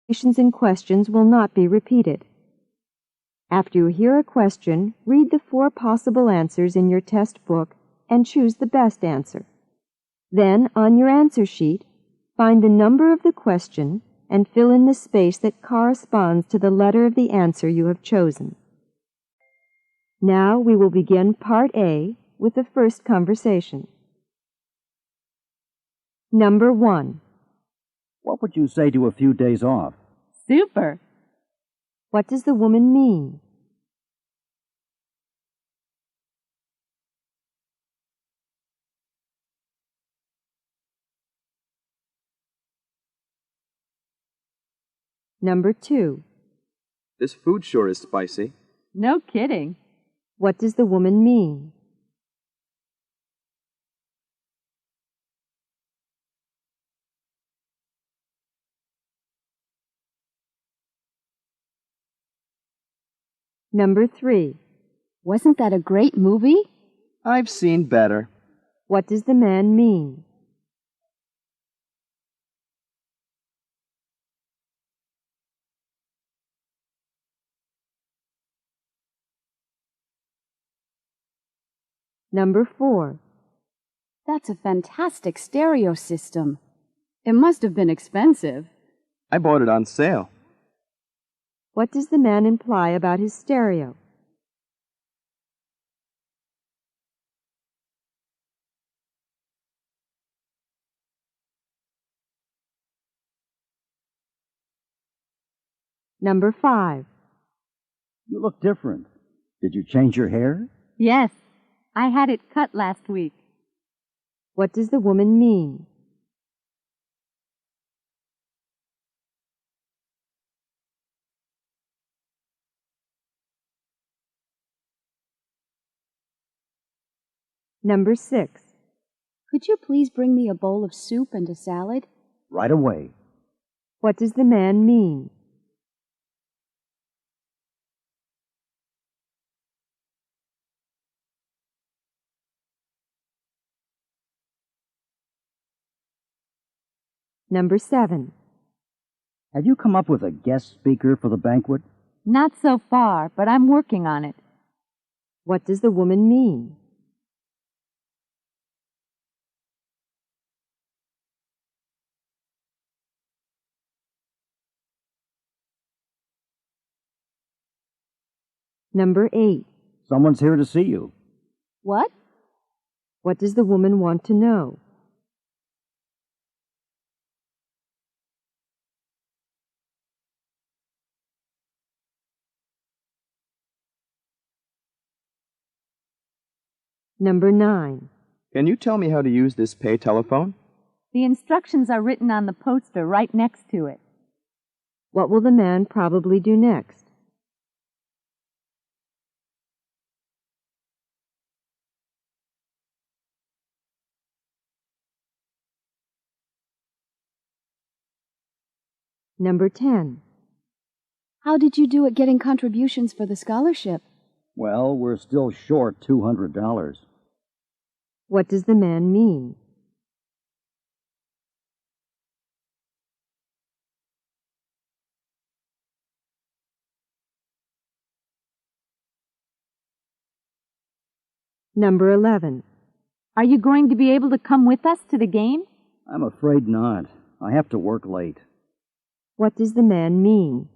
Questions and questions will not be repeated. After you hear a question, read the 4 possible answers in your test book and choose the best answer. Then, on your answer sheet, find the number of the question and fill in the space that corresponds to the letter of the answer you have chosen. Now we will begin Part A with the first conversation. Number 1. What would you say to a few days off? Super. What does the woman mean? Number 2. This food sure is spicy. No kidding. What does the woman mean? Number 3. Wasn't that a great movie? I've seen better. What does the man mean? Number 4. That's a fantastic stereo system. It must have been expensive. I bought it on sale. What does the man imply about his stereo? Number 5. You look different. Did you change your hair? Yes, I had it cut last week. What does the woman mean? Number 6. Could you please bring me a bowl of soup and a salad? Right away. What does the man mean? Number 7. Have you come up with a guest speaker for the banquet? Not so far, but I'm working on it. What does the woman mean? Number 8. Someone's here to see you. What? What does the woman want to know? Number 9. Can you tell me how to use this pay telephone? The instructions are written on the poster right next to it. What will the man probably do next? Number 10. How did you do at getting contributions for the scholarship? Well, we're still short $200. What does the man mean? Number 11. Are you going to be able to come with us to the game? I'm afraid not. I have to work late. What does the man mean?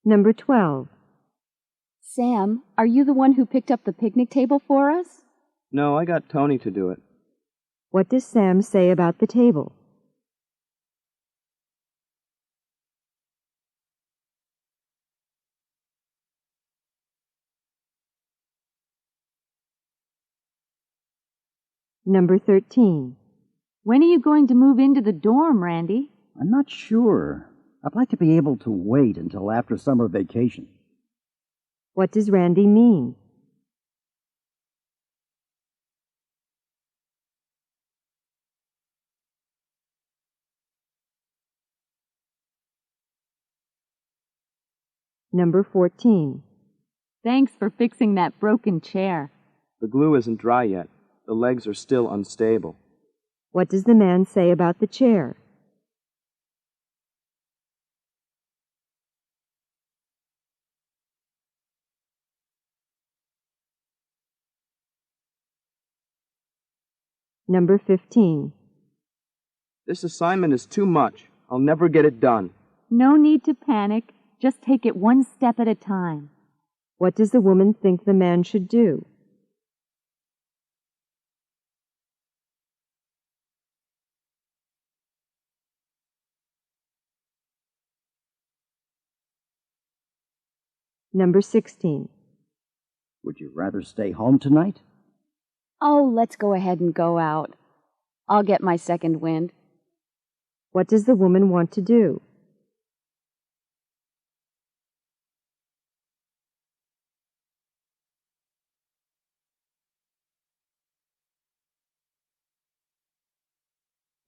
Number 12. Sam, are you the one who picked up the picnic table for us? No, I got Tony to do it. What does Sam say about the table? Number 13. When are you going to move into the dorm, Randy? I'm not sure. I'd like to be able to wait until after summer vacation. What does Randy mean? Number 14. Thanks for fixing that broken chair. The glue isn't dry yet. The legs are still unstable. What does the man say about the chair? Number 15. This assignment is too much. I'll never get it done. No need to panic. Just take it one step at a time. What does the woman think the man should do? Number 16. Would you rather stay home tonight? Oh, let's go ahead and go out. I'll get my second wind. What does the woman want to do?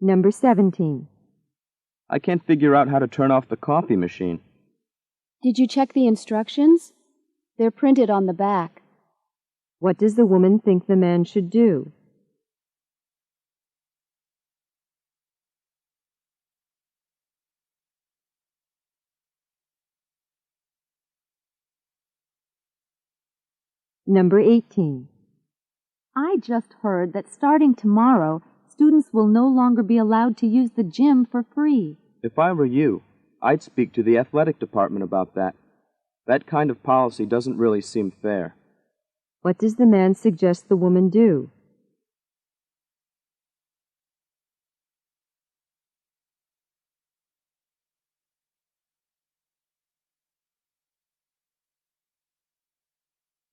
Number 17. I can't figure out how to turn off the coffee machine. Did you check the instructions? They're printed on the back. What does the woman think the man should do? Number 18. I just heard that starting tomorrow, students will no longer be allowed to use the gym for free. If I were you, I'd speak to the athletic department about that. That kind of policy doesn't really seem fair. What does the man suggest the woman do?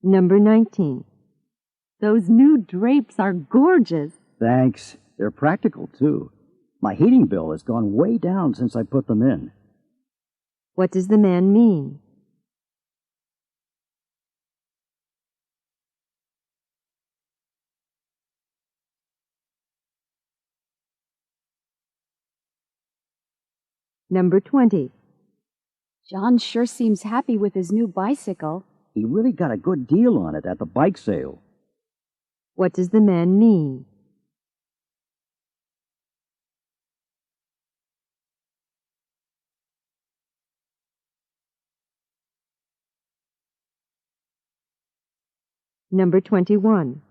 Number 19. Those new drapes are gorgeous. Thanks. They're practical, too. My heating bill has gone way down since I put them in. What does the man mean? Number 20. John sure seems happy with his new bicycle. He really got a good deal on it at the bike sale. What does the man mean? Number 21.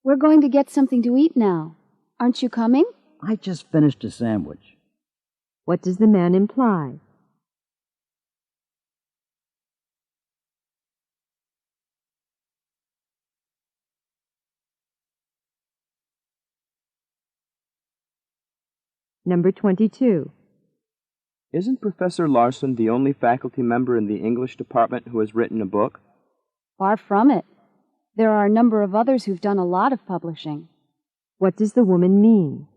We're going to get something to eat now. Aren't you coming? I just finished a sandwich. What does the man imply? Number 22. Isn't Professor Larson the only faculty member in the English department who has written a book? Far from it. There are a number of others who've done a lot of publishing. What does the woman mean?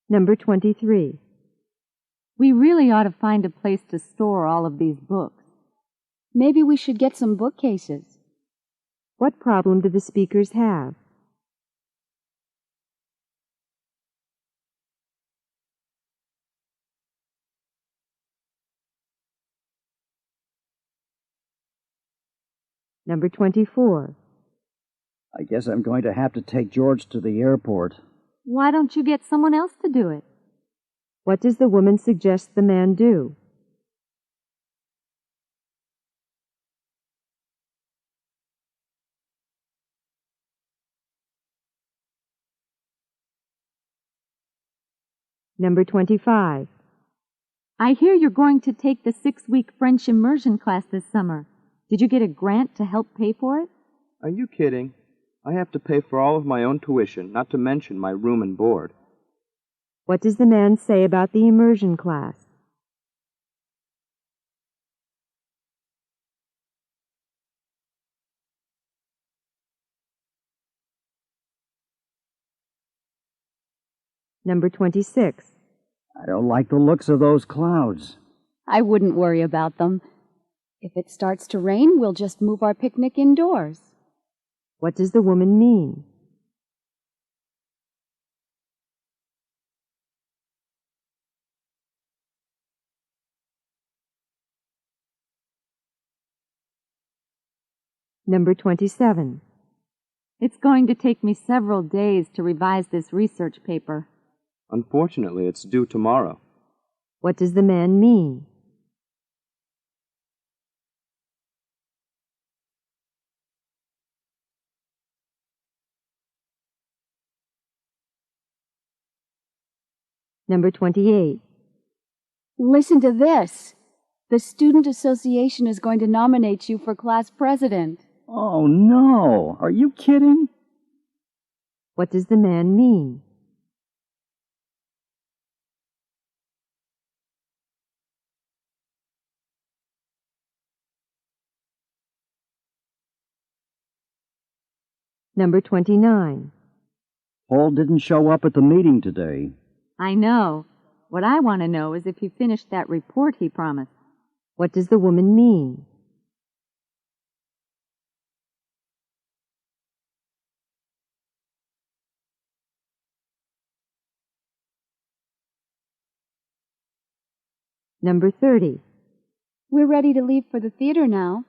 Number 23. We really ought to find a place to store all of these books. Maybe we should get some bookcases. What problem do the speakers have? Number 24. I guess I'm going to have to take George to the airport. Why don't you get someone else to do it? What does the woman suggest the man do? Number 25. I hear you're going to take the 6-week French immersion class this summer. Did you get a grant to help pay for it? Are you kidding? I have to pay for all of my own tuition, not to mention my room and board. What does the man say about the immersion class? Number 26. I don't like the looks of those clouds. I wouldn't worry about them. If it starts to rain, we'll just move our picnic indoors. What does the woman mean? Number 27. It's going to take me several days to revise this research paper. Unfortunately, it's due tomorrow. What does the man mean? Number 28. Listen to this. The Student Association is going to nominate you for class president. Oh, no. Are you kidding? What does the man mean? Number 29. Paul didn't show up at the meeting today. I know. What I want to know is if he finished that report he promised. What does the woman mean? Number 30. We're ready to leave for the theater now.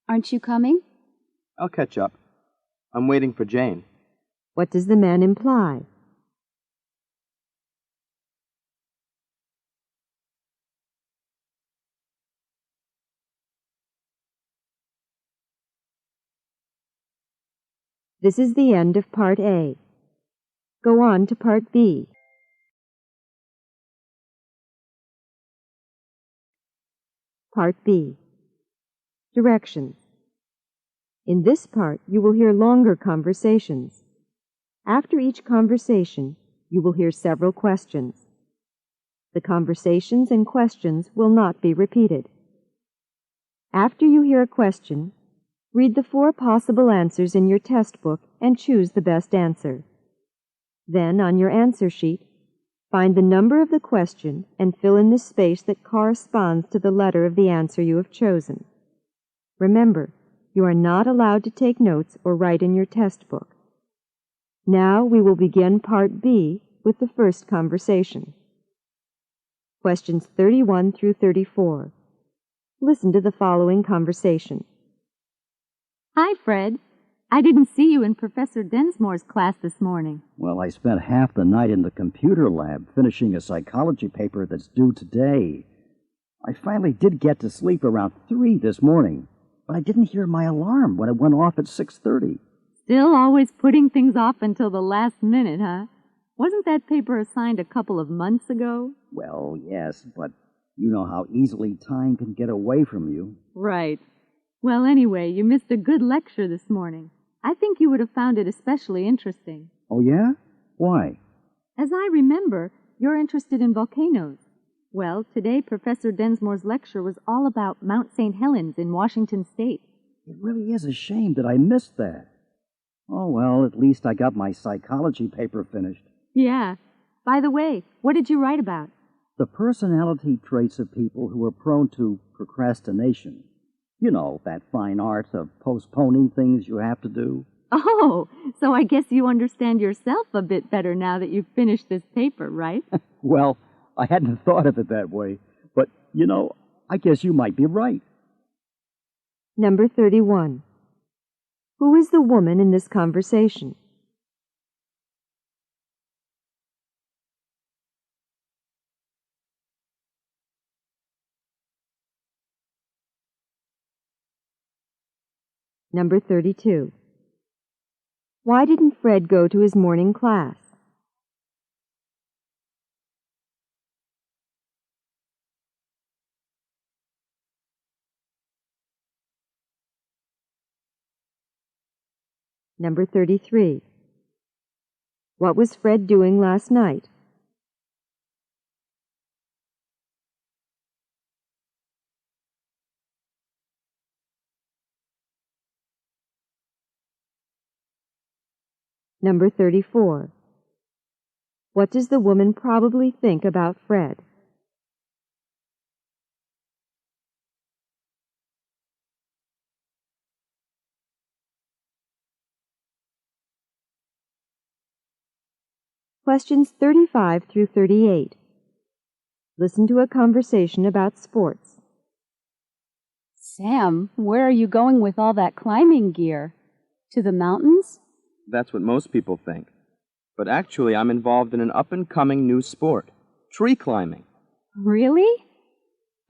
Aren't you coming? I'll catch up. I'm waiting for Jane. What does the man imply? This is the end of Part A. Go on to Part B. Part B. Directions. In this part, you will hear longer conversations. After each conversation, you will hear several questions. The conversations and questions will not be repeated. After you hear a question, read the 4 possible answers in your test book and choose the best answer. Then, on your answer sheet, find the number of the question and fill in the space that corresponds to the letter of the answer you have chosen. Remember, you are not allowed to take notes or write in your test book. Now we will begin Part B with the first conversation. Questions 31 through 34. Listen to the following conversation. Hi, Fred. I didn't see you in Professor Densmore's class this morning. Well, I spent half the night in the computer lab finishing a psychology paper that's due today. I finally did get to sleep around 3 this morning, but I didn't hear my alarm when it went off at 6:30. Still always putting things off until the last minute, huh? Wasn't that paper assigned a couple of months ago? Well, yes, but you know how easily time can get away from you. Right. Well, anyway, you missed a good lecture this morning. I think you would have found it especially interesting. Oh, yeah? Why? As I remember, you're interested in volcanoes. Well, today Professor Densmore's lecture was all about Mount St. Helens in Washington State. It really is a shame that I missed that. Oh, well, at least I got my psychology paper finished. Yeah. By the way, what did you write about? The personality traits of people who are prone to procrastination. You know, that fine art of postponing things you have to do. Oh, so I guess you understand yourself a bit better now that you've finished this paper, right? Well, I hadn't thought of it that way, but, you know, I guess you might be right. Number 31. Who is the woman in this conversation? Number 32. Why didn't Fred go to his morning class? Number 33. What was Fred doing last night? Number 34. What does the woman probably think about Fred? Questions 35 through 38. Listen to a conversation about sports. Sam, where are you going with all that climbing gear? To the mountains? That's what most people think. But actually, I'm involved in an up-and-coming new sport, tree climbing. Really?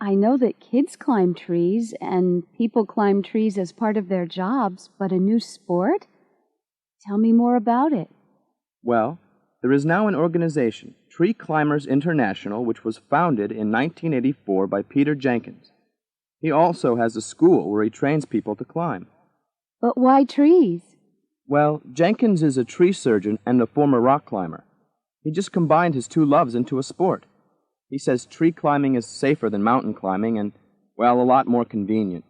I know that kids climb trees and people climb trees as part of their jobs, but a new sport? Tell me more about it. Well, there is now an organization, Tree Climbers International, which was founded in 1984 by Peter Jenkins. He also has a school where he trains people to climb. But why trees? Well, Jenkins is a tree surgeon and a former rock climber. He just combined his two loves into a sport. He says tree climbing is safer than mountain climbing and, well, a lot more convenient.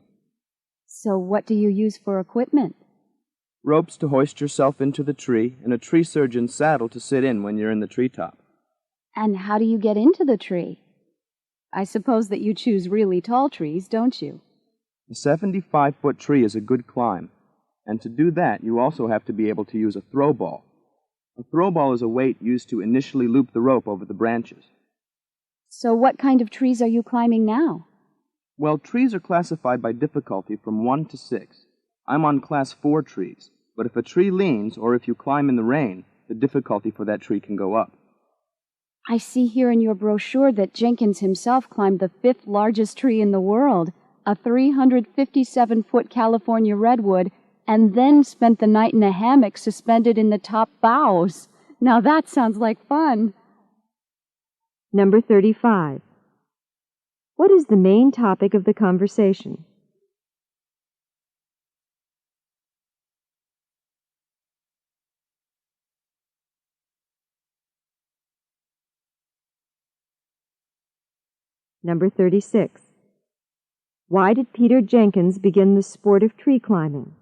So what do you use for equipment? Ropes to hoist yourself into the tree and a tree surgeon's saddle to sit in when you're in the treetop. And how do you get into the tree? I suppose that you choose really tall trees, don't you? A 75-foot tree is a good climb, and to do that you also have to be able to use a throw ball. A throw ball is a weight used to initially loop the rope over the branches. So what kind of trees are you climbing now? Well, trees are classified by difficulty from 1 to 6. I'm on class 4 trees, but if a tree leans or if you climb in the rain, the difficulty for that tree can go up. I see here in your brochure that Jenkins himself climbed the 5th largest tree in the world, a 357-foot California redwood, and then spent the night in a hammock suspended in the top boughs. Now that sounds like fun. Number 35. What is the main topic of the conversation? Number 36. Why did Peter Jenkins begin the sport of tree climbing?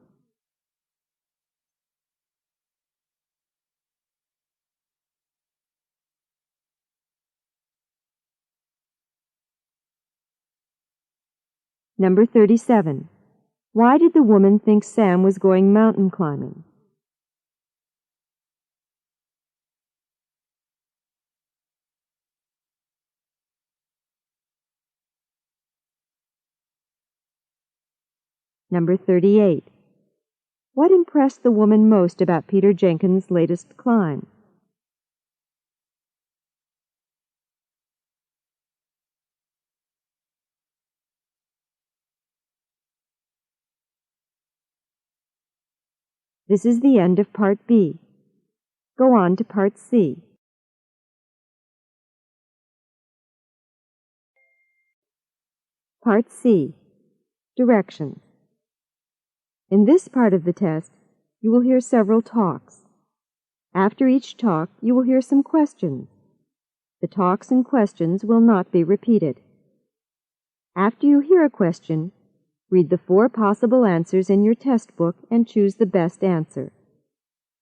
Number 37. Why did the woman think Sam was going mountain climbing? Number 38. What impressed the woman most about Peter Jenkins' latest climb? This is the end of Part B. Go on to Part C. Part C. Directions. In this part of the test, you will hear several talks. After each talk, you will hear some questions. The talks and questions will not be repeated. After you hear a question, read the 4 possible answers in your test book and choose the best answer.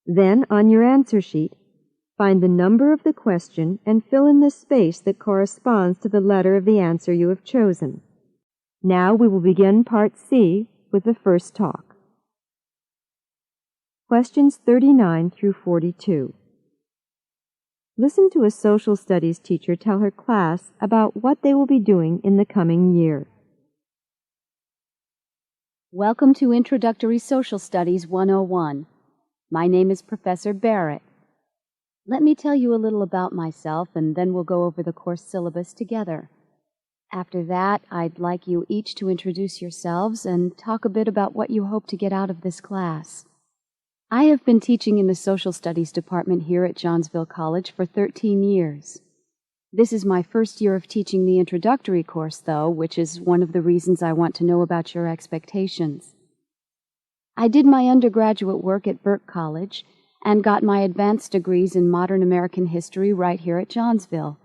Then, on your answer sheet, find the number of the question and fill in the space that corresponds to the letter of the answer you have chosen. Now we will begin Part C with the first talk. Questions 39 through 42. Listen to a social studies teacher tell her class about what they will be doing in the coming year. Welcome to Introductory Social Studies 101. My name is Professor Barrett. Let me tell you a little about myself, and then we'll go over the course syllabus together. After that, I'd like you each to introduce yourselves and talk a bit about what you hope to get out of this class. I have been teaching in the Social Studies department here at Johnsville College for 13 years. This is my first year of teaching the introductory course, though, which is one of the reasons I want to know about your expectations. I did my undergraduate work at Burke College and got my advanced degrees in modern American history right here at Johnsville.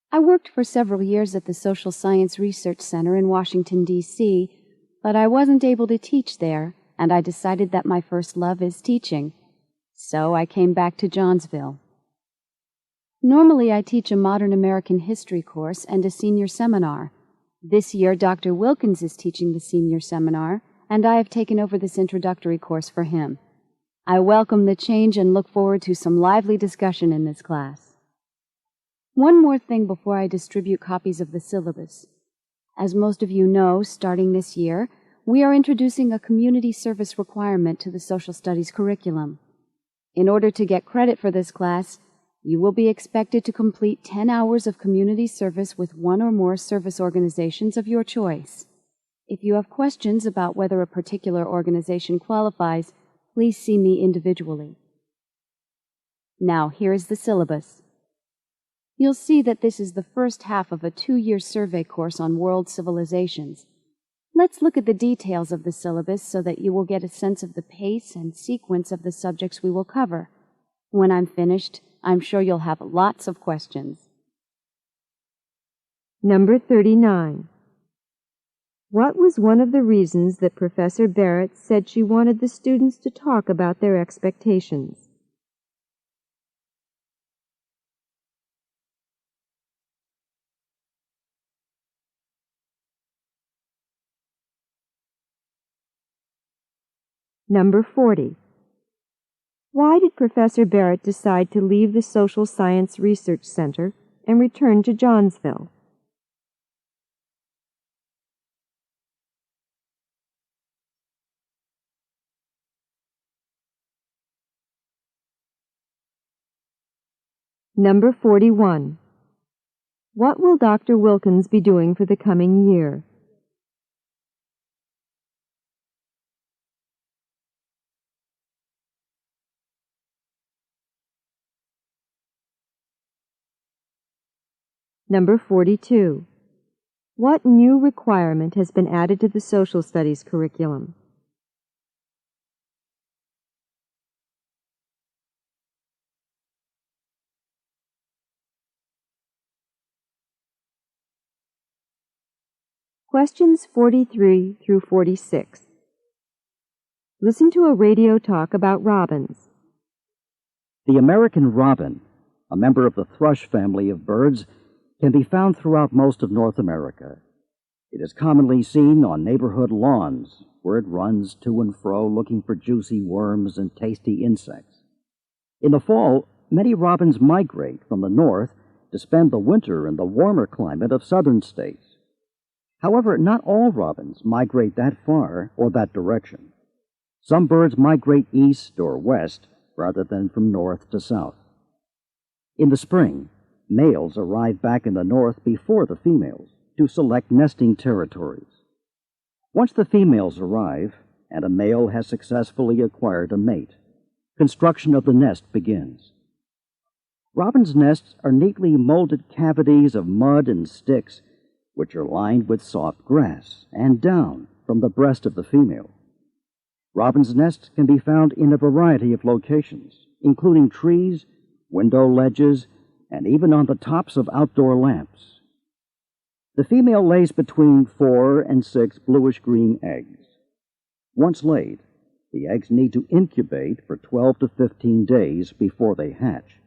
I worked for several years at the Social Science Research Center in Washington, D.C., but I wasn't able to teach there, and I decided that my first love is teaching. So I came back to Johnsville. Normally, I teach a modern American history course and a senior seminar. This year, Dr. Wilkins is teaching the senior seminar, and I have taken over this introductory course for him. I welcome the change and look forward to some lively discussion in this class. One more thing before I distribute copies of the syllabus. As most of you know, starting this year, we are introducing a community service requirement to the social studies curriculum. In order to get credit for this class, you will be expected to complete 10 hours of community service with one or more service organizations of your choice. If you have questions about whether a particular organization qualifies, please see me individually. Now, here is the syllabus. You'll see that this is the first half of a 2-year survey course on world civilizations. Let's look at the details of the syllabus so that you will get a sense of the pace and sequence of the subjects we will cover. When I'm finished, I'm sure you'll have lots of questions. Number 39. What was one of the reasons that Professor Barrett said she wanted the students to talk about their expectations? Number 40. Why did Professor Barrett decide to leave the Social Science Research Center and return to Johnsville? Number 41. What will Dr. Wilkins be doing for the coming year? Number 42. What new requirement has been added to the social studies curriculum? Questions 43 through 46. Listen to a radio talk about robins. The American robin, a member of the thrush family of birds, can be found throughout most of North America. It is commonly seen on neighborhood lawns, where it runs to and fro looking for juicy worms and tasty insects. In the fall, many robins migrate from the north to spend the winter in the warmer climate of southern states. However, not all robins migrate that far or that direction. Some birds migrate east or west rather than from north to south. In the spring, males arrive back in the north before the females to select nesting territories. Once the females arrive and a male has successfully acquired a mate, construction of the nest begins. Robins' nests are neatly molded cavities of mud and sticks, which are lined with soft grass and down from the breast of the female. Robins' nests can be found in a variety of locations, including trees, window ledges, and even on the tops of outdoor lamps. The female lays between 4 and 6 bluish-green eggs. Once laid, the eggs need to incubate for 12 to 15 days before they hatch.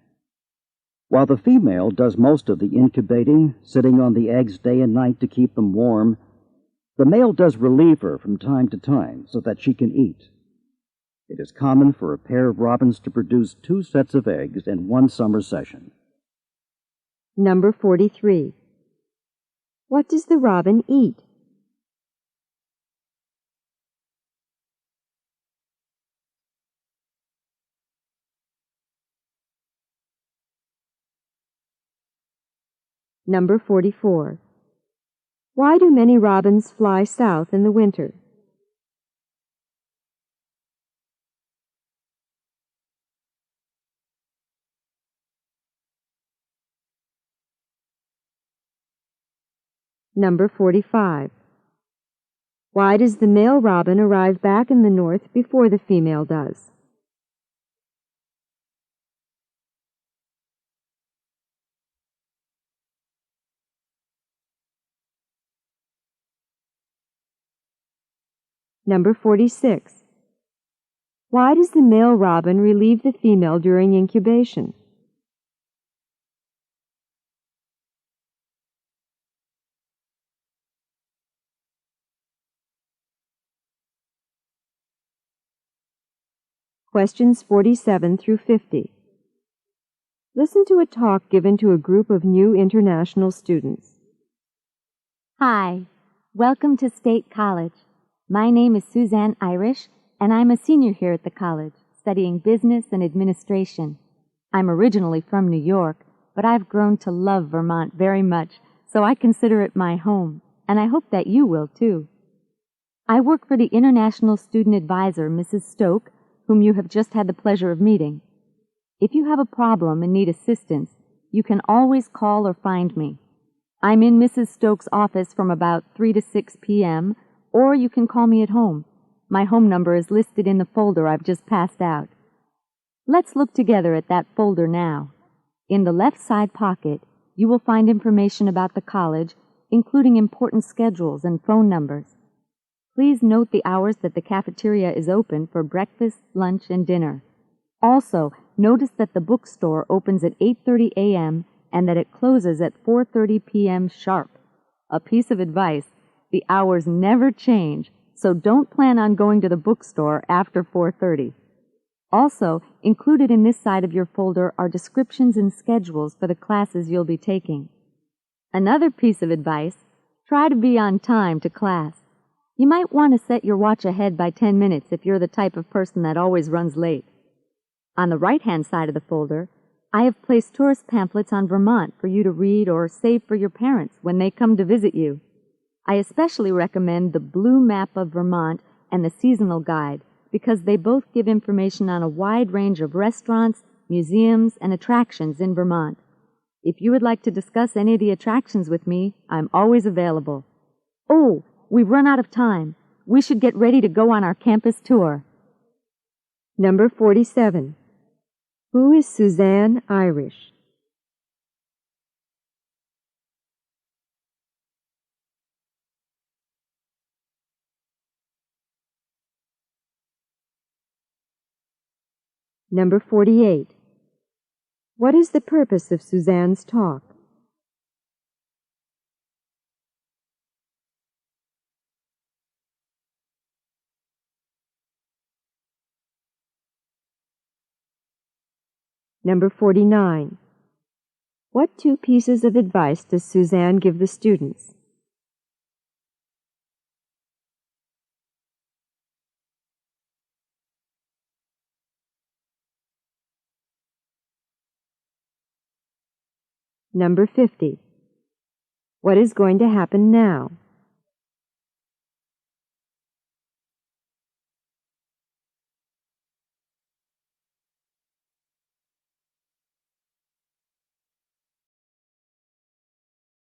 While the female does most of the incubating, sitting on the eggs day and night to keep them warm, the male does relieve her from time to time so that she can eat. It is common for a pair of robins to produce 2 sets of eggs in one summer session. Number 43. What does the robin eat? Number 44. Why do many robins fly south in the winter? Number 45. Why does the male robin arrive back in the north before the female does? Number 46. Why does the male robin relieve the female during incubation? Questions 47 through 50. Listen to a talk given to a group of new international students. Hi, welcome to State College. My name is Suzanne Irish, and I'm a senior here at the college, studying business and administration. I'm originally from New York, but I've grown to love Vermont very much, so I consider it my home, and I hope that you will too. I work for the International Student Advisor, Mrs. Stoke, whom you have just had the pleasure of meeting. If you have a problem and need assistance, you can always call or find me. I'm in Mrs. Stoke's office from about 3 to 6 p.m., or you can call me at home. My home number is listed in the folder I've just passed out. Let's look together at that folder now. In the left side pocket, you will find information about the college, including important schedules and phone numbers. Please note the hours that the cafeteria is open for breakfast, lunch, and dinner. Also, notice that the bookstore opens at 8:30 a.m. and that it closes at 4:30 p.m. sharp. A piece of advice: the hours never change, so don't plan on going to the bookstore after 4:30. Also, included in this side of your folder are descriptions and schedules for the classes you'll be taking. Another piece of advice: try to be on time to class. You might want to set your watch ahead by 10 minutes if you're the type of person that always runs late. On the right-hand side of the folder, I have placed tourist pamphlets on Vermont for you to read or save for your parents when they come to visit you. I especially recommend the Blue Map of Vermont and the Seasonal Guide because they both give information on a wide range of restaurants, museums, and attractions in Vermont. If you would like to discuss any of the attractions with me, I'm always available. Oh, we've run out of time. We should get ready to go on our campus tour. Number 47. Who is Suzanne Irish? Number 48. What is the purpose of Suzanne's talk? Number 49. What two pieces of advice does Suzanne give the students? Number 50. What is going to happen now?